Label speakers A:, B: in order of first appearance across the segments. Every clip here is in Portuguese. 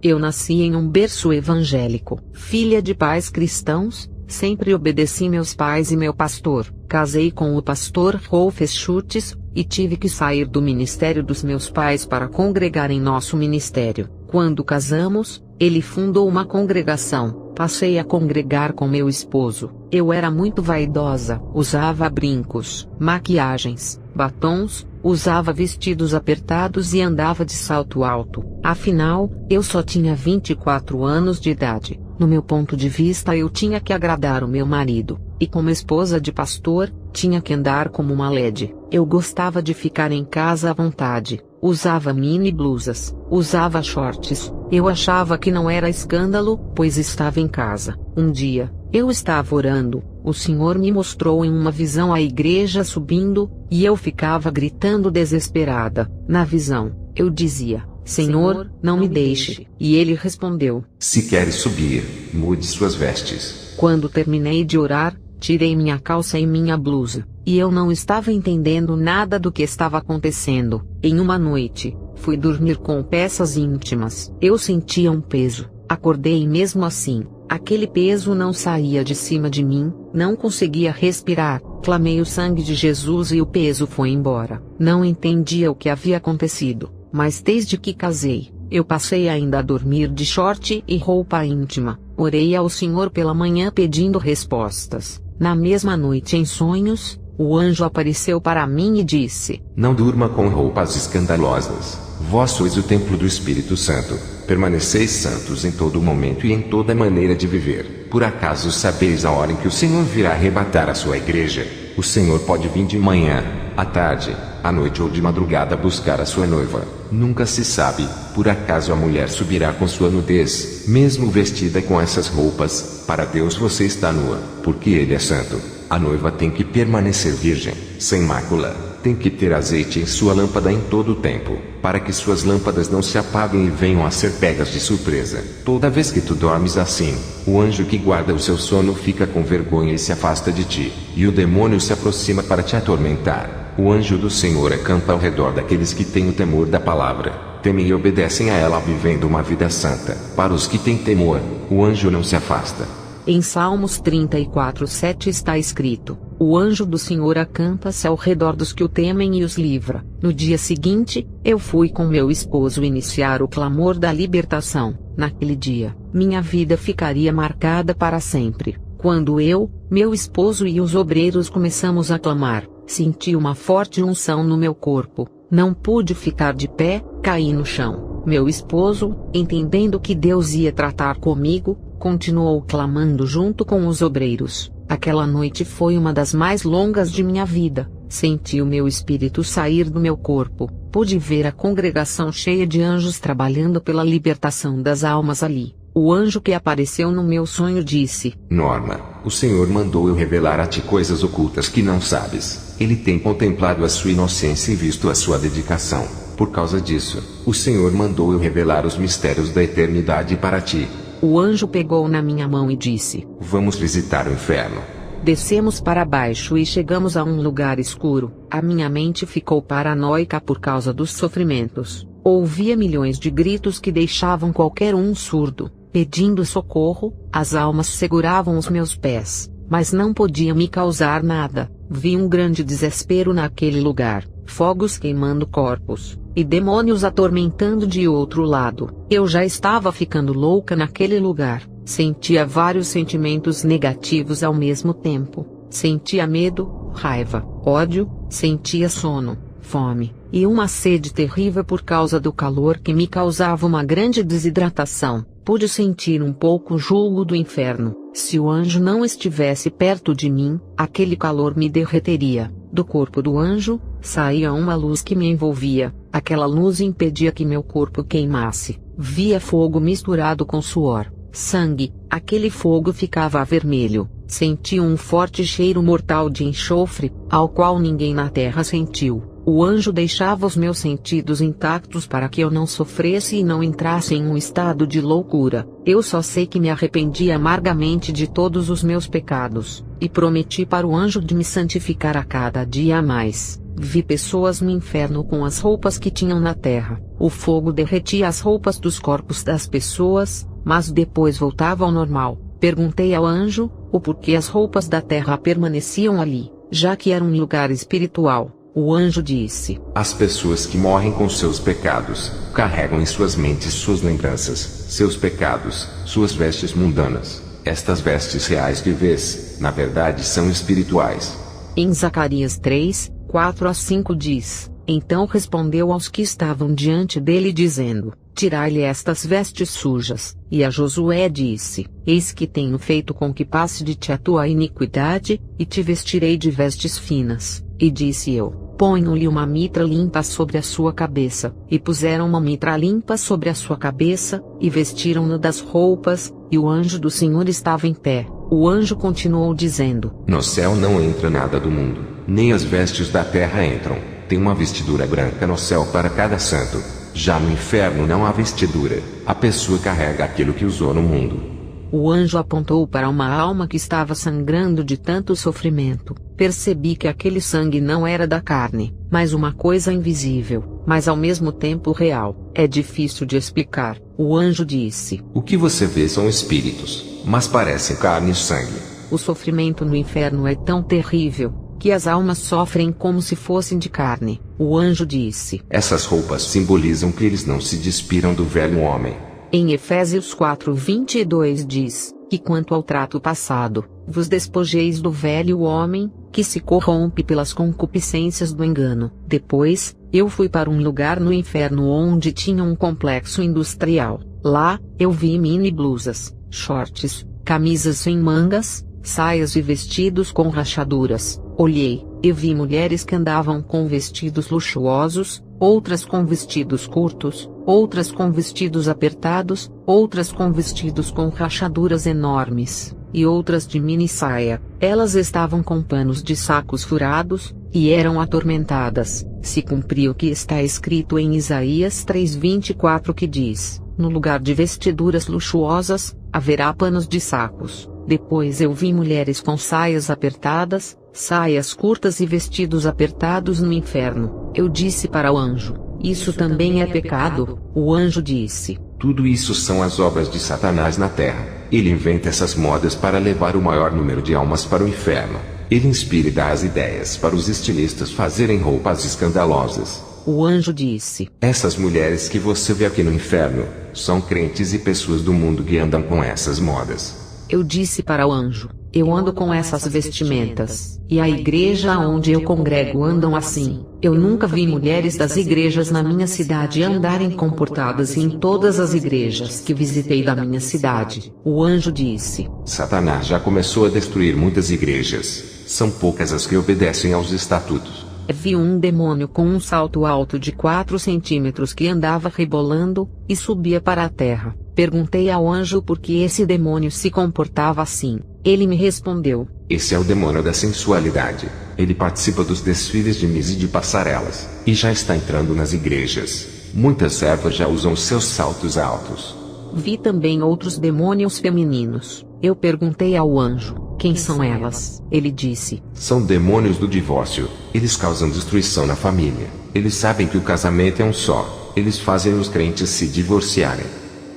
A: Eu nasci em um berço evangélico, filha de pais cristãos, sempre obedeci meus pais e meu pastor. Casei com o pastor Rolf Schultz, e tive que sair do ministério dos meus pais para congregar em nosso ministério. Quando casamos, ele fundou uma congregação. Passei a congregar com meu esposo. Eu era muito vaidosa, usava brincos, maquiagens, batons, usava vestidos apertados e andava de salto alto. Afinal, eu só tinha 24 anos de idade. No meu ponto de vista, eu tinha que agradar o meu marido, e como esposa de pastor, tinha que andar como uma lady. Eu gostava de ficar em casa à vontade, usava mini blusas, usava shorts. Eu achava que não era escândalo, pois estava em casa. Um dia, eu estava orando, o Senhor me mostrou em uma visão a igreja subindo, e eu ficava gritando desesperada. Na visão, eu dizia: Senhor, não me deixe. E ele respondeu:
B: Se queres subir, mude suas vestes.
A: Quando terminei de orar, tirei minha calça e minha blusa, e eu não estava entendendo nada do que estava acontecendo. Em uma noite, fui dormir com peças íntimas. Eu sentia um peso. Acordei e mesmo assim, aquele peso não saía de cima de mim, não conseguia respirar. Clamei o sangue de Jesus e o peso foi embora. Não entendia o que havia acontecido, mas desde que casei, eu passei ainda a dormir de short e roupa íntima. Orei ao Senhor pela manhã pedindo respostas. Na mesma noite em sonhos, o anjo apareceu para mim e disse:
B: Não durma com roupas escandalosas. Vós sois o templo do Espírito Santo. Permaneceis santos em todo momento e em toda maneira de viver. Por acaso sabeis a hora em que o Senhor virá arrebatar a sua igreja? O Senhor pode vir de manhã, à tarde, à noite ou de madrugada buscar a sua noiva. Nunca se sabe. Por acaso a mulher subirá com sua nudez, mesmo vestida com essas roupas? Para Deus você está nua, porque Ele é santo. A noiva tem que permanecer virgem, sem mácula. Tem que ter azeite em sua lâmpada em todo o tempo, para que suas lâmpadas não se apaguem e venham a ser pegas de surpresa. Toda vez que tu dormes assim, o anjo que guarda o seu sono fica com vergonha e se afasta de ti, e o demônio se aproxima para te atormentar. O anjo do Senhor acampa ao redor daqueles que têm o temor da palavra, temem e obedecem a ela vivendo uma vida santa. Para os que têm temor, o anjo não se afasta.
A: Em Salmos 34:7 está escrito: O anjo do Senhor acampa-se ao redor dos que o temem e os livra. No dia seguinte, eu fui com meu esposo iniciar o clamor da libertação. Naquele dia, minha vida ficaria marcada para sempre. Quando eu, meu esposo e os obreiros começamos a clamar, senti uma forte unção no meu corpo. Não pude ficar de pé, caí no chão. Meu esposo, entendendo que Deus ia tratar comigo, continuou clamando junto com os obreiros. Aquela noite foi uma das mais longas de minha vida. Senti o meu espírito sair do meu corpo. Pude ver a congregação cheia de anjos trabalhando pela libertação das almas ali. O anjo que apareceu no meu sonho disse:
B: Norma, o Senhor mandou eu revelar a ti coisas ocultas que não sabes. Ele tem contemplado a sua inocência e visto a sua dedicação. Por causa disso, o Senhor mandou eu revelar os mistérios da eternidade para ti.
A: O anjo pegou na minha mão e disse:
B: Vamos visitar o inferno.
A: Descemos para baixo e chegamos a um lugar escuro. A minha mente ficou paranoica por causa dos sofrimentos. Ouvia milhões de gritos que deixavam qualquer um surdo, pedindo socorro. As almas seguravam os meus pés, mas não podiam me causar nada. Vi um grande desespero naquele lugar, fogos queimando corpos, e demônios atormentando de outro lado. Eu já estava ficando louca naquele lugar. Sentia vários sentimentos negativos ao mesmo tempo. Sentia medo, raiva, ódio, sentia sono, fome, e uma sede terrível por causa do calor que me causava uma grande desidratação. Pude sentir um pouco o jugo do inferno. Se o anjo não estivesse perto de mim, aquele calor me derreteria. Do corpo do anjo, saía uma luz que me envolvia. Aquela luz impedia que meu corpo queimasse. Via fogo misturado com suor, sangue. Aquele fogo ficava vermelho. Senti um forte cheiro mortal de enxofre, ao qual ninguém na terra sentiu. O anjo deixava os meus sentidos intactos para que eu não sofresse e não entrasse em um estado de loucura. Eu só sei que me arrependi amargamente de todos os meus pecados, e prometi para o anjo de me santificar a cada dia mais. Vi pessoas no inferno com as roupas que tinham na terra. O fogo derretia as roupas dos corpos das pessoas, mas depois voltava ao normal. Perguntei ao anjo, o porquê as roupas da terra permaneciam ali, já que era um lugar espiritual. O anjo disse:
B: as pessoas que morrem com seus pecados, carregam em suas mentes suas lembranças, seus pecados, suas vestes mundanas. Estas vestes reais que vês, na verdade são espirituais.
A: Em Zacarias 3, 4-5 diz: então respondeu aos que estavam diante dele dizendo: tirai-lhe estas vestes sujas. E a Josué disse: eis que tenho feito com que passe de ti a tua iniquidade, e te vestirei de vestes finas. E disse eu: ponham-lhe uma mitra limpa sobre a sua cabeça. E puseram uma mitra limpa sobre a sua cabeça, e vestiram-no das roupas, e o anjo do Senhor estava em pé. O anjo continuou dizendo:
B: no céu não entra nada do mundo, nem as vestes da terra entram. Tem uma vestidura branca no céu para cada santo. Já no inferno não há vestidura. A pessoa carrega aquilo que usou no mundo.
A: O anjo apontou para uma alma que estava sangrando de tanto sofrimento. Percebi que aquele sangue não era da carne, mas uma coisa invisível, mas ao mesmo tempo real. É difícil de explicar. O anjo disse:
B: o que você vê são espíritos, mas parecem carne e sangue.
A: O sofrimento no inferno é tão terrível, que as almas sofrem como se fossem de carne. O anjo disse:
B: essas roupas simbolizam que eles não se despiram do velho homem.
A: Em Efésios 4:22 diz, que quanto ao trato passado, vos despojeis do velho homem, que se corrompe pelas concupiscências do engano. Depois, eu fui para um lugar no inferno onde tinha um complexo industrial. Lá, eu vi mini blusas, shorts, camisas sem mangas, saias e vestidos com rachaduras. Olhei, e vi mulheres que andavam com vestidos luxuosos, outras com vestidos curtos, outras com vestidos apertados, outras com vestidos com rachaduras enormes, e outras de mini saia. Elas estavam com panos de sacos furados, e eram atormentadas. Se cumpria o que está escrito em Isaías 3:24 que diz: no lugar de vestiduras luxuosas, haverá panos de sacos. Depois eu vi mulheres com saias apertadas, saias curtas e vestidos apertados no inferno. Eu disse para o anjo: isso também é pecado? O anjo disse:
B: tudo isso são as obras de Satanás na terra. Ele inventa essas modas para levar o maior número de almas para o inferno. Ele inspira e dá as ideias para os estilistas fazerem roupas escandalosas.
A: O anjo disse:
B: essas mulheres que você vê aqui no inferno, são crentes e pessoas do mundo que andam com essas modas.
A: Eu disse para o anjo: eu ando com essas vestimentas, e a igreja onde eu congrego andam assim. Eu nunca vi mulheres das igrejas na minha cidade andarem comportadas em todas as igrejas que visitei da minha cidade. O anjo disse:
B: Satanás já começou a destruir muitas igrejas. São poucas as que obedecem aos estatutos.
A: Vi um demônio com um salto alto de 4 centímetros que andava rebolando, e subia para a terra. Perguntei ao anjo por que esse demônio se comportava assim. Ele me respondeu:
B: esse é o demônio da sensualidade. Ele participa dos desfiles de Miss e de passarelas, e já está entrando nas igrejas. Muitas servas já usam seus saltos altos.
A: Vi também outros demônios femininos. Eu perguntei ao anjo: quem são elas? Ele disse:
B: são demônios do divórcio. Eles causam destruição na família. Eles sabem que o casamento é um só. Eles fazem os crentes se divorciarem.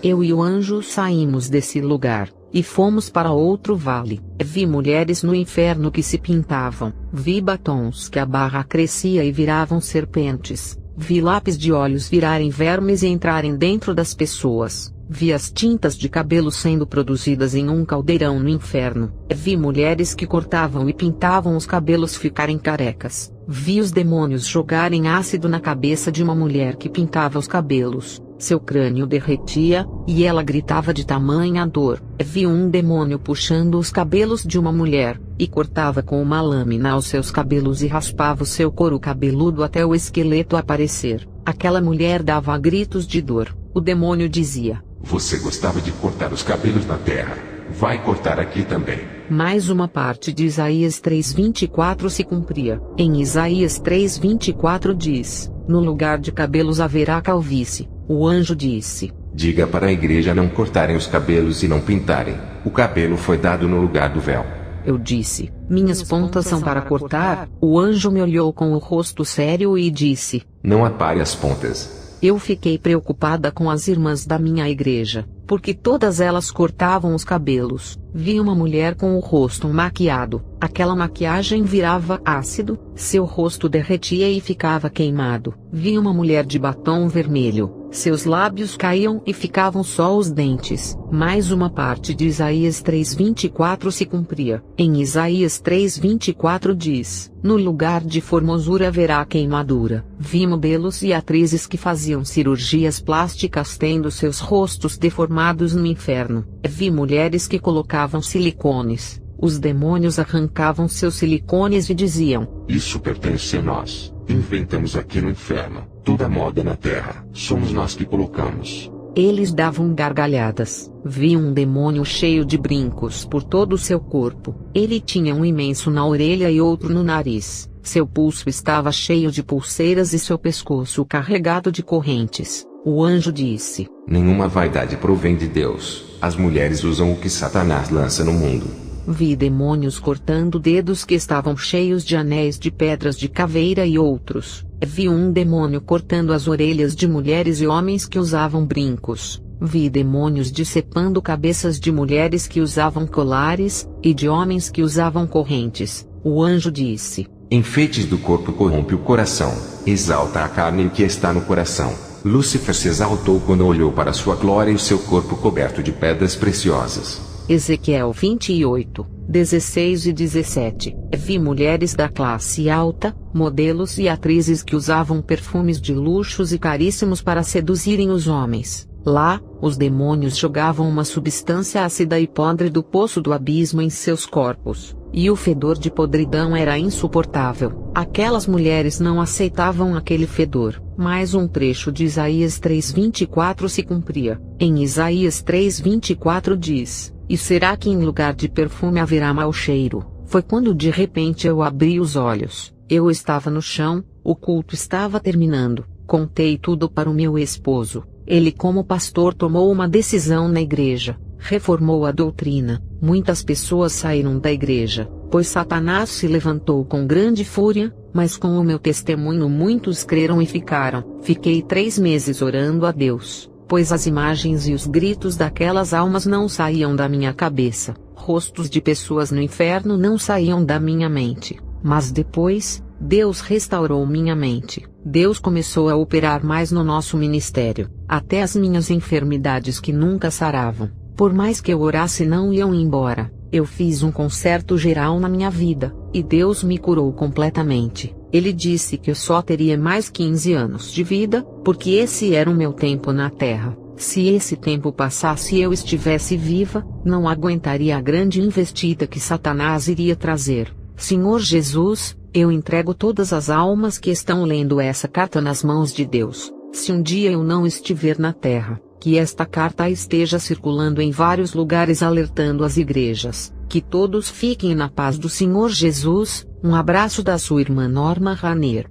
A: Eu e o anjo saímos desse lugar, e fomos para outro vale. Vi mulheres no inferno que se pintavam. Vi batons que a barra crescia e viravam serpentes. Vi lápis de olhos virarem vermes e entrarem dentro das pessoas. Vi as tintas de cabelo sendo produzidas em um caldeirão no inferno. Vi mulheres que cortavam e pintavam os cabelos ficarem carecas. Vi os demônios jogarem ácido na cabeça de uma mulher que pintava os cabelos. Seu crânio derretia, e ela gritava de tamanha dor. Vi um demônio puxando os cabelos de uma mulher, e cortava com uma lâmina os seus cabelos e raspava o seu couro cabeludo até o esqueleto aparecer. Aquela mulher dava gritos de dor. O demônio dizia:
B: você gostava de cortar os cabelos na terra. Vai cortar aqui também.
A: Mais uma parte de Isaías 3:24 se cumpria. Em Isaías 3:24 diz: no lugar de cabelos haverá calvície. O anjo disse:
B: diga para a igreja não cortarem os cabelos e não pintarem. O cabelo foi dado no lugar do véu.
A: Eu disse: minhas pontas são para cortar. O anjo me olhou com o rosto sério e disse:
B: não apare as pontas.
A: Eu fiquei preocupada com as irmãs da minha igreja, porque todas elas cortavam os cabelos. Vi uma mulher com o rosto maquiado. Aquela maquiagem virava ácido, seu rosto derretia e ficava queimado. Vi uma mulher de batom vermelho. Seus lábios caíam e ficavam só os dentes. Mais uma parte de Isaías 3:24 se cumpria. Em Isaías 3:24 diz: no lugar de formosura haverá queimadura. Vi modelos e atrizes que faziam cirurgias plásticas tendo seus rostos deformados no inferno. Vi mulheres que colocavam silicones. Os demônios arrancavam seus silicones e diziam:
B: isso pertence a nós. Inventamos aqui no inferno. Toda moda na terra, somos nós que colocamos.
A: Eles davam gargalhadas. Vi um demônio cheio de brincos por todo o seu corpo. Ele tinha um imenso na orelha e outro no nariz. Seu pulso estava cheio de pulseiras e seu pescoço carregado de correntes. O anjo disse:
B: nenhuma vaidade provém de Deus. As mulheres usam o que Satanás lança no mundo.
A: Vi demônios cortando dedos que estavam cheios de anéis de pedras de caveira e outros. Vi um demônio cortando as orelhas de mulheres e homens que usavam brincos. Vi demônios decepando cabeças de mulheres que usavam colares, e de homens que usavam correntes. O anjo disse:
B: enfeites do corpo corrompe o coração, exalta a carne que está no coração. Lúcifer se exaltou quando olhou para sua glória e o seu corpo coberto de pedras preciosas.
A: Ezequiel 28, 16 e 17. Vi mulheres da classe alta, modelos e atrizes que usavam perfumes de luxos e caríssimos para seduzirem os homens. Lá, os demônios jogavam uma substância ácida e podre do poço do abismo em seus corpos, e o fedor de podridão era insuportável. Aquelas mulheres não aceitavam aquele fedor. Mais um trecho de Isaías 3:24 se cumpria. Em Isaías 3:24 diz: e será que em lugar de perfume haverá mau cheiro? Foi quando de repente eu abri os olhos. Eu estava no chão, o culto estava terminando. Contei tudo para o meu esposo. Ele, como pastor, tomou uma decisão na igreja, reformou a doutrina. Muitas pessoas saíram da igreja, pois Satanás se levantou com grande fúria, mas com o meu testemunho muitos creram e ficaram. Fiquei 3 meses orando a Deus, pois as imagens e os gritos daquelas almas não saíam da minha cabeça. Rostos de pessoas no inferno não saíam da minha mente. Mas depois, Deus restaurou minha mente. Deus começou a operar mais no nosso ministério. Até as minhas enfermidades que nunca saravam, por mais que eu orasse, não iam embora. Eu fiz um conserto geral na minha vida, e Deus me curou completamente. Ele disse que eu só teria mais 15 anos de vida, porque esse era o meu tempo na terra. Se esse tempo passasse e eu estivesse viva, não aguentaria a grande investida que Satanás iria trazer. Senhor Jesus, eu entrego todas as almas que estão lendo essa carta nas mãos de Deus. Se um dia eu não estiver na terra, que esta carta esteja circulando em vários lugares alertando as igrejas. Que todos fiquem na paz do Senhor Jesus. Um abraço da sua irmã Norma Rainer.